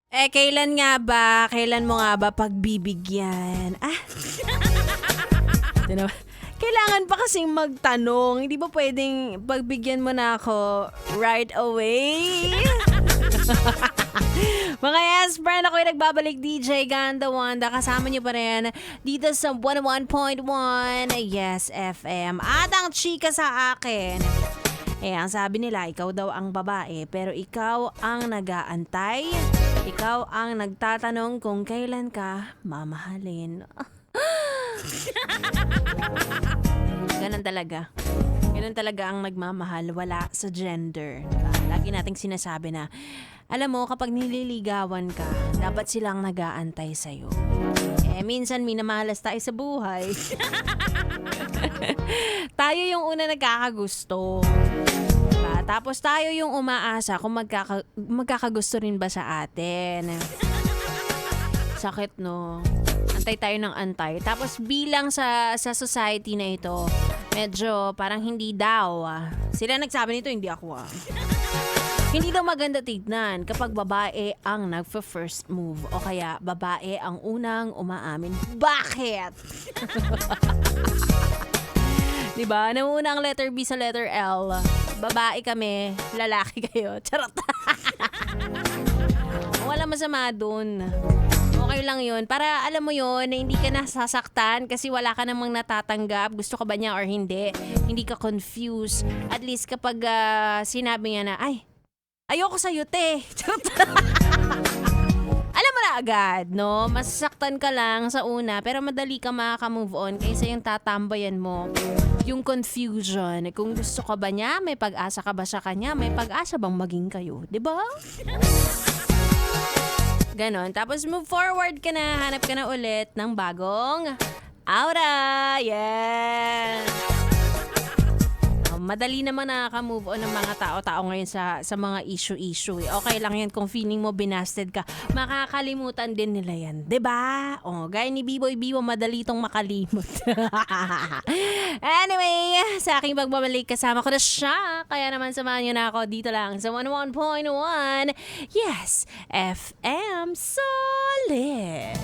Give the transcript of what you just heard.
Kailan nga ba? Kailan mo nga ba pagbibigyan? Ito naman. Kailangan pa kasing magtanong. Hindi ba pwedeng pagbigyan mo na ako right away? Mga yes, friend, ako yung nagbabalik DJ Ganda Wanda. Kasama niyo pa rin dito sa 101.1 Yes FM. At ang chika sa akin. Ang sabi nila, ikaw daw ang babae, pero ikaw ang nag-aantay. Ikaw ang nagtatanong kung kailan ka mamahalin. Ganun talaga. Ganun talaga ang nagmamahal, wala sa gender. Diba? Lagi nating sinasabi na, alam mo, kapag nililigawan ka, dapat silang nag-aantay sa'yo. Minsan minamalas tayo sa buhay. Tayo yung una nagkakagusto. Diba? Tapos tayo yung umaasa kung magkakagusto rin ba sa atin. Sakit, no? Antay tayo ng antay. Tapos bilang sa society na ito, medyo parang hindi daw. Sila nagsabi nito, hindi ako. Hindi daw maganda tignan kapag babae ang nagfa-first move o kaya babae ang unang umaamin. Bakit? Diba? Nauna ang letter B sa letter L. Babae kami, lalaki kayo. Charot. Wala masama dun. Okay lang yun. Para alam mo yun, na hindi ka nasasaktan kasi wala ka namang natatanggap. Gusto ka ba niya or hindi? Hindi ka confused. At least kapag sinabi niya na, ay, ayoko sa'yo, te. Alam mo na agad, no? Masasaktan ka lang sa una, pero madali ka makaka-move on kaysa yung tatambayan mo. Yung confusion. Kung gusto ka ba niya, may pag-asa ka ba sa kanya? May pag-asa bang maging kayo? Diba? Ganon. Tapos move forward ka na. Hanap ka na ulit ng bagong aura. Yeah! Madali naman nakaka-move on ng mga tao-tao ngayon sa mga issue-issue. Okay lang yan kung feeling mo binasted ka. Makakalimutan din nila yan. 'Di ba? Gaya ni B-Boy Bibo, madali tong makalimot. Anyway, sa aking pagbabalik kasama ko na siya. Kaya naman samahan niyo na ako dito lang sa 101.1 Yes FM Solid.